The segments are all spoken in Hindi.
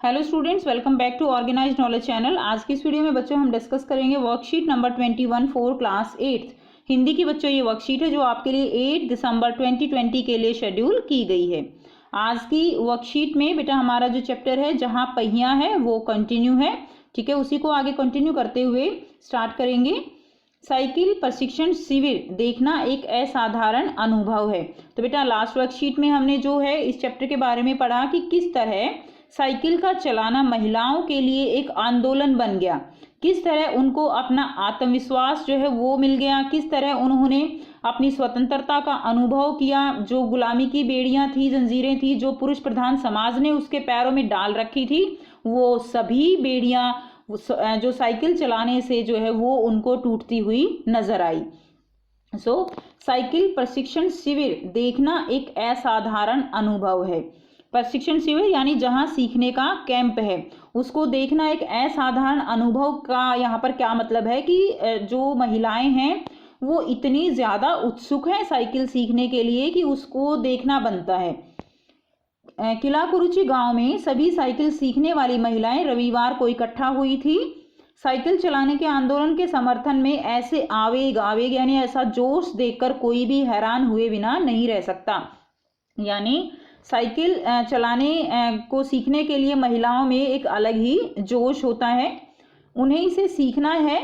Hello students, welcome back to organised knowledge channel. आज की इस वीडियो में बच्चों हम डिस्कस करेंगे worksheet number 21 for class 8 Hindi की। बच्चों ये वर्कशीट है जो आपके लिए 8 दिसंबर 2020 के लिए शेड्यूल की गई है। आज की वर्कशीट में बेटा हमारा जो चैप्टर है जहां पहिया है वो कंटिन्यू है, ठीक है। उसी को आगे कंटिन्यू करते हुए स्टार्ट करेंगे। साइकिल प्रशिक्षण शिविर देखना एक असाधारण अनुभव है। तो बेटा लास्ट वर्कशीट में हमने जो है इस चैप्टर के बारे में पढ़ा कि किस तरह साइकिल का चलाना महिलाओं के लिए एक आंदोलन बन गया, किस तरह उनको अपना आत्मविश्वास जो है वो मिल गया, किस तरह उन्होंने अपनी स्वतंत्रता का अनुभव किया। जो गुलामी की बेड़ियां थी, जंजीरें थी जो पुरुष प्रधान समाज ने उसके पैरों में डाल रखी थी, वो सभी बेड़ियां जो साइकिल चलाने से जो है वो उनको टूटती हुई नजर आई। साइकिल प्रशिक्षण शिविर देखना एक असाधारण अनुभव है। प्रशिक्षण शिविर यानी जहां सीखने का कैंप है, उसको देखना एक असाधारण अनुभव का यहाँ पर क्या मतलब है कि जो महिलाएं हैं वो इतनी ज्यादा उत्सुक हैं साइकिल सीखने के लिए कि उसको देखना बनता है। किला कुरुचि गांव में सभी साइकिल सीखने वाली महिलाएं रविवार को इकट्ठा हुई थी। साइकिल चलाने के आंदोलन के समर्थन में ऐसे आवेग यानी ऐसा जोश देखकर कोई भी हैरान हुए बिना नहीं रह सकता। यानी साइकिल चलाने को सीखने के लिए महिलाओं में एक अलग ही जोश होता है, उन्हें इसे सीखना है।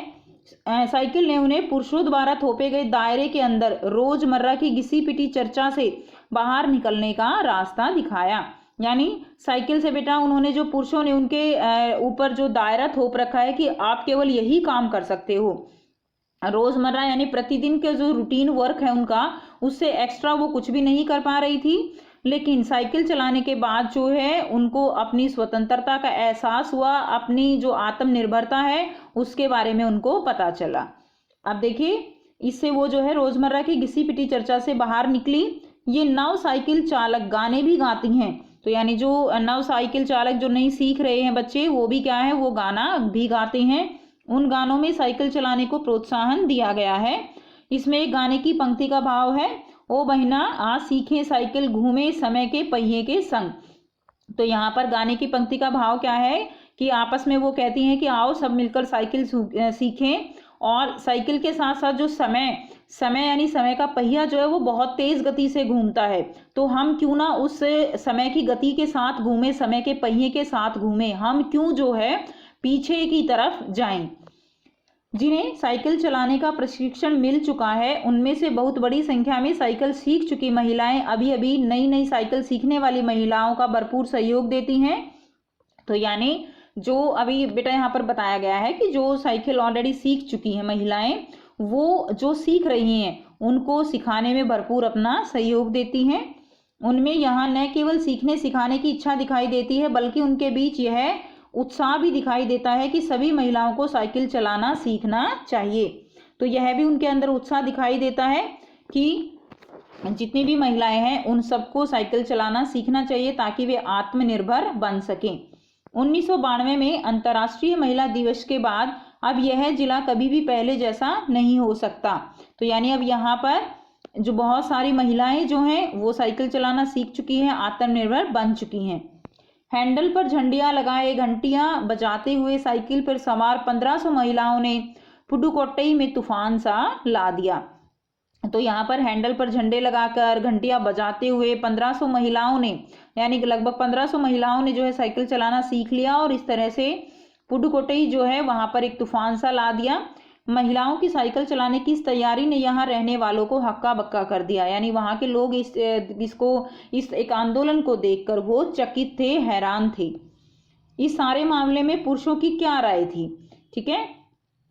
साइकिल ने उन्हें पुरुषों द्वारा थोपे गए दायरे के अंदर रोजमर्रा की घिसी पिटी चर्चा से बाहर निकलने का रास्ता दिखाया। यानी साइकिल से बेटा उन्होंने, जो पुरुषों ने उनके ऊपर जो दायरा थोप रखा है कि आप केवल यही काम कर सकते हो, रोजमर्रा यानी प्रतिदिन के जो रूटीन वर्क है उनका, उससे एक्स्ट्रा वो कुछ भी नहीं कर पा रही थी। लेकिन साइकिल चलाने के बाद जो है उनको अपनी स्वतंत्रता का एहसास हुआ, अपनी जो आत्मनिर्भरता है उसके बारे में उनको पता चला। अब देखिए इससे वो जो है रोजमर्रा की घिसी पिटी चर्चा से बाहर निकली। ये नव साइकिल चालक गाने भी गाती हैं। तो यानी जो नव साइकिल चालक जो नहीं सीख रहे हैं बच्चे, वो भी क्या है, वो गाना भी गाते हैं। उन गानों में साइकिल चलाने को प्रोत्साहन दिया गया है। इसमें एक गाने की पंक्ति का भाव है, ओ बहिना आज सीखे साइकिल घूमे समय के पहिए के संग। तो यहाँ पर गाने की पंक्ति का भाव क्या है कि आपस में वो कहती हैं कि आओ सब मिलकर साइकिल सीखें। और साइकिल के साथ साथ जो समय यानी समय का पहिया जो है वो बहुत तेज गति से घूमता है, तो हम क्यों ना उस समय की गति के साथ घूमे, समय के पहिए के साथ घूमे, हम क्यों जो है पीछे की तरफ जाएं। जिन्हें साइकिल चलाने का प्रशिक्षण मिल चुका है उनमें से बहुत बड़ी संख्या में साइकिल सीख चुकी महिलाएं अभी अभी नई साइकिल सीखने वाली महिलाओं का भरपूर सहयोग देती हैं। तो यानी जो अभी बेटा यहाँ पर बताया गया है कि जो साइकिल ऑलरेडी सीख चुकी हैं महिलाएं, वो जो सीख रही हैं उनको सिखाने में भरपूर अपना सहयोग देती हैं। उनमें यहाँ न केवल सीखने सिखाने की इच्छा दिखाई देती है, बल्कि उनके बीच यह उत्साह भी दिखाई देता है कि सभी महिलाओं को साइकिल चलाना सीखना चाहिए। तो यह भी उनके अंदर उत्साह दिखाई देता है कि जितनी भी महिलाएं हैं उन सबको साइकिल चलाना सीखना चाहिए ताकि वे आत्मनिर्भर बन सकें। 1992 में अंतर्राष्ट्रीय महिला दिवस के बाद अब यह जिला कभी भी पहले जैसा नहीं हो सकता। तो यानी अब यहाँ पर जो बहुत सारी महिलाएं जो हैं वो साइकिल चलाना सीख चुकी हैं, आत्मनिर्भर बन चुकी हैं। हैंडल पर झंडियां लगाए घंटियां बजाते हुए साइकिल पर सवार 1500 महिलाओं ने पुडुकोट्टई में तूफान सा ला दिया। तो यहाँ पर हैंडल पर झंडे लगाकर घंटियां बजाते हुए 1500 महिलाओं ने, यानी लगभग 1500 महिलाओं ने जो है साइकिल चलाना सीख लिया और इस तरह से पुडुकोट्टई जो है वहां पर एक तूफान सा ला दिया। महिलाओं की साइकिल चलाने की इस तैयारी ने यहाँ रहने वालों को हक्का बक्का कर दिया। यानी वहां के लोग इस एक आंदोलन को देखकर वो चकित थे, हैरान थे। इस सारे मामले में पुरुषों की क्या राय थी, ठीक है,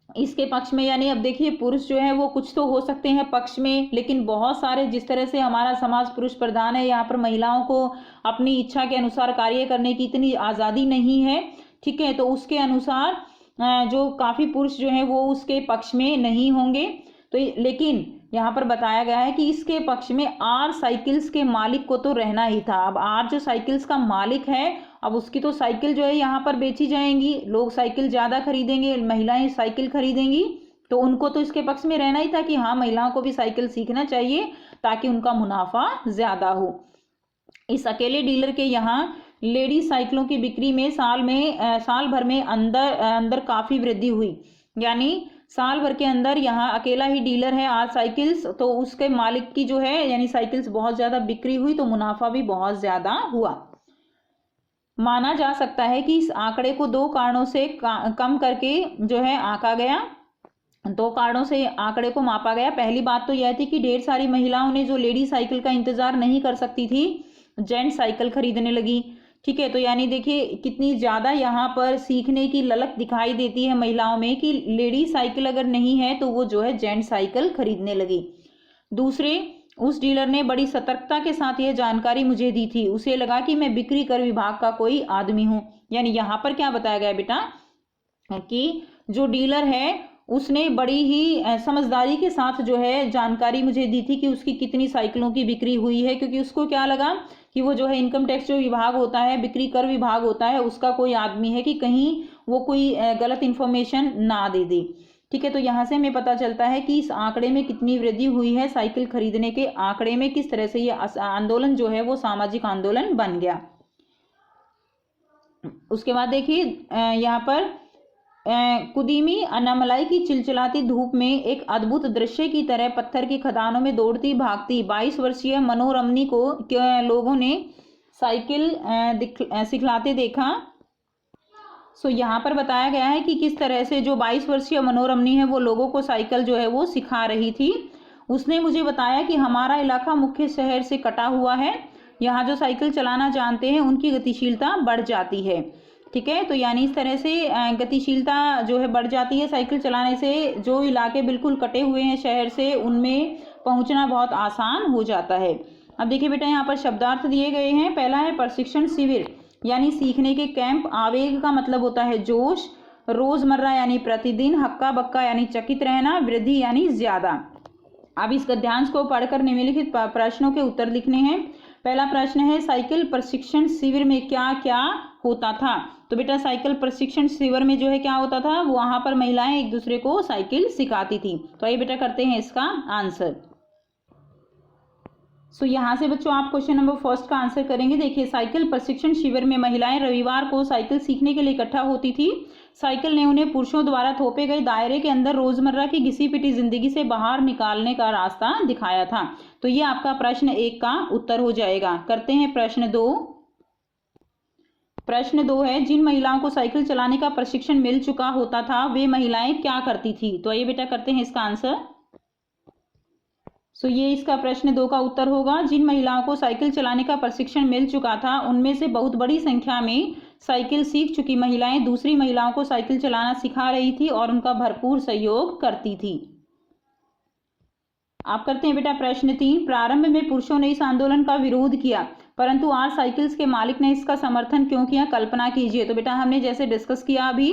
इसके पक्ष में। यानी अब देखिए पुरुष जो है वो कुछ तो हो सकते हैं पक्ष में, लेकिन बहुत सारे, जिस तरह से हमारा समाज पुरुष प्रधान है, यहाँ पर महिलाओं को अपनी इच्छा के अनुसार कार्य करने की इतनी आज़ादी नहीं है, ठीक है। तो उसके अनुसार जो काफ़ी पुरुष जो हैं वो उसके पक्ष में नहीं होंगे। तो लेकिन यहाँ पर बताया गया है कि इसके पक्ष में आर साइकिल्स के मालिक को तो रहना ही था। अब आर जो साइकिल्स का मालिक है, अब उसकी तो साइकिल जो है यहाँ पर बेची जाएंगी, लोग साइकिल ज़्यादा खरीदेंगे, महिलाएं साइकिल खरीदेंगी, तो उनको तो इसके पक्ष में रहना ही था कि हाँ महिलाओं को भी साइकिल सीखना चाहिए ताकि उनका मुनाफा ज़्यादा हो। इस अकेले डीलर के यहाँ लेडी साइकिलों की बिक्री में साल भर में अंदर काफ़ी वृद्धि हुई। यानी साल भर के अंदर यहाँ अकेला ही डीलर है आर साइकिल्स, तो उसके मालिक की जो है यानी साइकिल्स बहुत ज़्यादा बिक्री हुई, तो मुनाफा भी बहुत ज़्यादा हुआ। माना जा सकता है कि इस आंकड़े को दो कारणों से कम करके जो है आंका गया, दो कारणों से आंकड़े को मापा गया। पहली बात तो यह थी कि ढेर सारी महिलाओं ने जो लेडी साइकिल का इंतजार नहीं कर सकती थी, जेंट साइकिल खरीदने लगी। ठीक है, तो यानी देखिए कितनी ज़्यादा यहाँ पर सीखने की ललक दिखाई देती है महिलाओं में कि लेडी साइकिल अगर नहीं है तो वो जो है जेंट साइकिल खरीदने लगी। दूसरे, उस डीलर ने बड़ी सतर्कता के साथ यह जानकारी मुझे दी थी, उसे लगा कि मैं बिक्री कर विभाग का कोई आदमी हूँ। यानी यहाँ पर क्या बताया गया बेटा कि जो डीलर है उसने बड़ी ही समझदारी के साथ जो है जानकारी मुझे दी थी कि उसकी कितनी साइकिलों की बिक्री हुई है, क्योंकि उसको क्या लगा कि वो जो है इनकम टैक्स जो विभाग होता है, बिक्री कर विभाग होता है, उसका कोई आदमी है कि कहीं वो कोई गलत इन्फॉर्मेशन ना दे दे। ठीक है, तो यहाँ से हमें पता चलता है कि इस आंकड़े में कितनी वृद्धि हुई है, साइकिल खरीदने के आंकड़े में किस तरह से ये आंदोलन जो है वो सामाजिक आंदोलन बन गया। उसके बाद देखिए यहाँ पर कुदीमी अन्नामलाई की चिलचिलाती धूप में एक अद्भुत दृश्य की तरह पत्थर की खदानों में दौड़ती भागती 22 वर्षीय मनोरमनी को लोगों ने साइकिल सिखलाते देखा। सो यहाँ पर बताया गया है कि किस तरह से जो 22 वर्षीय मनोरमनी है वो लोगों को साइकिल जो है वो सिखा रही थी। उसने मुझे बताया कि हमारा इलाका मुख्य शहर से कटा हुआ है, यहाँ जो साइकिल चलाना जानते हैं उनकी गतिशीलता बढ़ जाती है। ठीक है, तो यानी इस तरह से गतिशीलता जो है बढ़ जाती है साइकिल चलाने से। जो इलाके बिल्कुल कटे हुए हैं शहर से, उनमें पहुंचना बहुत आसान हो जाता है। अब देखिए बेटा यहाँ पर शब्दार्थ दिए गए हैं। पहला है प्रशिक्षण शिविर यानी सीखने के कैंप। आवेग का मतलब होता है जोश, रोजमर्रा यानी प्रतिदिन, हक्का बक्का यानी चकित रहना, वृद्धि यानी ज्यादा। अब इस गद्यांश को पढ़कर निम्नलिखित प्रश्नों के उत्तर लिखने हैं। पहला प्रश्न है साइकिल प्रशिक्षण शिविर में क्या क्या होता था। तो बेटा साइकिल प्रशिक्षण शिविर में जो है क्या होता था, वहां पर महिलाएं एक दूसरे को साइकिल सिखाती थी। तो ये बेटा करते हैं इसका आंसर। सो यहाँ से बच्चों आप क्वेश्चन नंबर फर्स्ट का आंसर करेंगे। देखिए साइकिल प्रशिक्षण शिविर में महिलाएं रविवार को साइकिल सीखने के लिए इकट्ठा होती थी। साइकिल ने उन्हें पुरुषों द्वारा थोपे गए दायरे के अंदर रोजमर्रा की घिसी पिटी जिंदगी से बाहर निकालने का रास्ता दिखाया था। तो ये आपका प्रश्न 1 का उत्तर हो जाएगा। करते हैं प्रश्न 2। प्रश्न 2 है जिन महिलाओं को साइकिल चलाने का प्रशिक्षण मिल चुका होता था वे महिलाएं क्या करती थी। तो ये बेटा करते हैं इसका आंसर। सो ये इसका प्रश्न 2 का उत्तर होगा। जिन महिलाओं को साइकिल चलाने का प्रशिक्षण मिल चुका था उनमें से बहुत बड़ी संख्या में साइकिल सीख चुकी महिलाएं दूसरी महिलाओं को साइकिल चलाना सिखा रही थी और उनका भरपूर सहयोग करती थी। आप करते हैं बेटा प्रश्न 3। प्रारंभ में पुरुषों ने इस आंदोलन का विरोध किया परंतु आर साइकिल्स के मालिक ने इसका समर्थन क्यों किया, कल्पना कीजिए। तो बेटा हमने जैसे डिस्कस किया अभी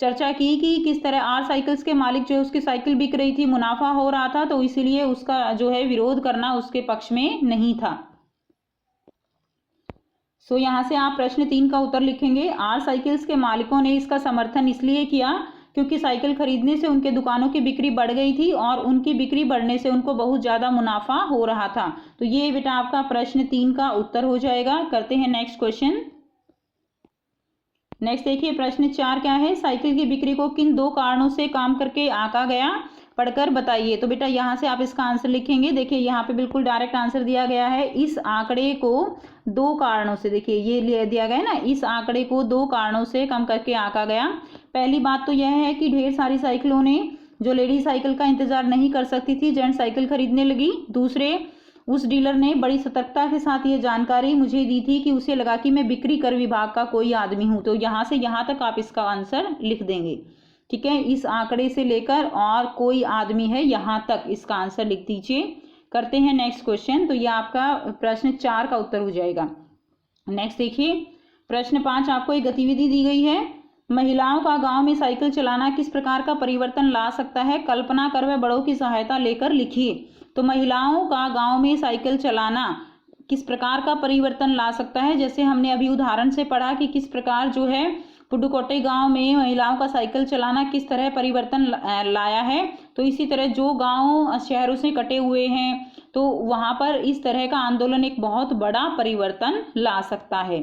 चर्चा की कि किस तरह आर साइकिल्स के मालिक जो है उसकी साइकिल बिक रही थी, मुनाफा हो रहा था, तो इसीलिए उसका जो है विरोध करना उसके पक्ष में नहीं था। सो यहाँ से आप प्रश्न 3 का उत्तर लिखेंगे। आर साइकिल्स के मालिकों ने इसका समर्थन इसलिए किया क्योंकि साइकिल खरीदने से उनके दुकानों की बिक्री बढ़ गई थी और उनकी बिक्री बढ़ने से उनको बहुत ज़्यादा मुनाफा हो रहा था। तो ये बेटा आपका प्रश्न 3 का उत्तर हो जाएगा। करते हैं नेक्स्ट क्वेश्चन। नेक्स्ट देखिए प्रश्न 4 क्या है, साइकिल की बिक्री को किन 2 कारणों से काम करके आंका गया, पढ़कर बताइए। तो बेटा यहाँ से आप इसका आंसर लिखेंगे। देखिए यहाँ पे बिल्कुल डायरेक्ट आंसर दिया गया है। इस आंकड़े को 2 कारणों से, देखिए ये दिया गया है ना, इस आंकड़े को 2 कारणों से कम करके आंका गया। पहली बात तो यह है कि ढेर सारी साइकिलों ने जो लेडी साइकिल का इंतजार नहीं कर सकती थी, जेंट्स साइकिल खरीदने लगी। दूसरे, उस डीलर ने बड़ी सतर्कता के साथ ये जानकारी मुझे दी थी कि उसे लगा कि मैं बिक्री कर विभाग का कोई आदमी हूँ। तो यहाँ से यहाँ तक आप इसका आंसर लिख देंगे। ठीक है, इस आंकड़े से लेकर और कोई आदमी है यहाँ तक इसका आंसर लिख दीजिए। करते हैं नेक्स्ट क्वेश्चन। तो ये आपका प्रश्न 4 का उत्तर हो जाएगा। नेक्स्ट देखिए प्रश्न 5, आपको एक गतिविधि दी गई है। महिलाओं का गांव में साइकिल चलाना किस प्रकार का परिवर्तन ला सकता है, कल्पना कर व बड़ों की सहायता लेकर लिखिए। तो महिलाओं का गांव में साइकिल चलाना किस प्रकार का परिवर्तन ला सकता है, जैसे हमने अभी उदाहरण से पढ़ा कि किस प्रकार जो है पुडुकोटे गांव में महिलाओं का साइकिल चलाना किस तरह परिवर्तन लाया है। तो इसी तरह जो गांव शहरों से कटे हुए हैं तो वहां पर इस तरह का आंदोलन एक बहुत बड़ा परिवर्तन ला सकता है।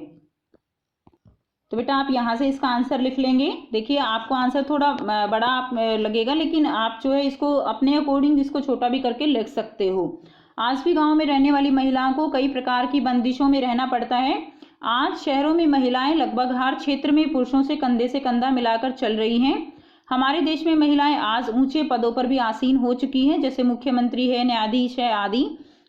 तो बेटा आप यहाँ से इसका आंसर लिख लेंगे। देखिए आपको आंसर थोड़ा बड़ा लगेगा, लेकिन आप जो है इसको अपने अकॉर्डिंग इसको छोटा भी करके लिख सकते हो। आज भी गांव में रहने वाली महिलाओं को कई प्रकार की बंदिशों में रहना पड़ता है। आज शहरों में महिलाएं लगभग हर क्षेत्र में पुरुषों से कंधा मिलाकर चल रही हैं। हमारे देश में महिलाएं आज ऊंचे पदों पर भी आसीन हो चुकी हैं, जैसे मुख्यमंत्री है, न्यायाधीश है आदि।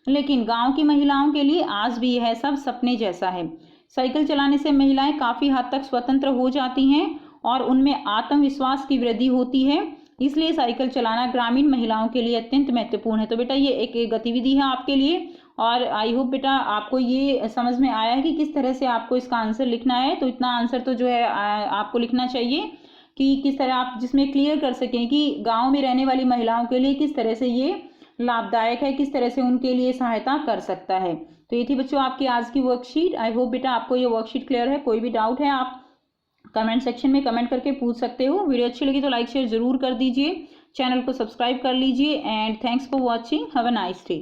लेकिन गांव की महिलाओं के लिए आज भी यह सब सपने जैसा है। साइकिल चलाने से महिलाएं काफी हद तक स्वतंत्र हो जाती हैं और उनमें आत्मविश्वास की वृद्धि होती है। इसलिए साइकिल चलाना ग्रामीण महिलाओं के लिए अत्यंत महत्वपूर्ण है। तो बेटा ये एक गतिविधि है आपके लिए, और आई होप बेटा आपको ये समझ में आया है कि किस तरह से आपको इसका आंसर लिखना है। तो इतना आंसर तो जो है आपको लिखना चाहिए कि किस तरह आप जिसमें क्लियर कर सकें कि गाँव में रहने वाली महिलाओं के लिए किस तरह से ये लाभदायक है, किस तरह से उनके लिए सहायता कर सकता है। तो ये थी बच्चों आपकी आज की वर्कशीट। आई होप बेटा आपको ये वर्कशीट क्लियर है। कोई भी डाउट है आप कमेंट सेक्शन में कमेंट करके पूछ सकते हो। वीडियो अच्छी लगी तो लाइक शेयर जरूर कर दीजिए, चैनल को सब्सक्राइब कर लीजिए। And thanks for watching, have a nice day.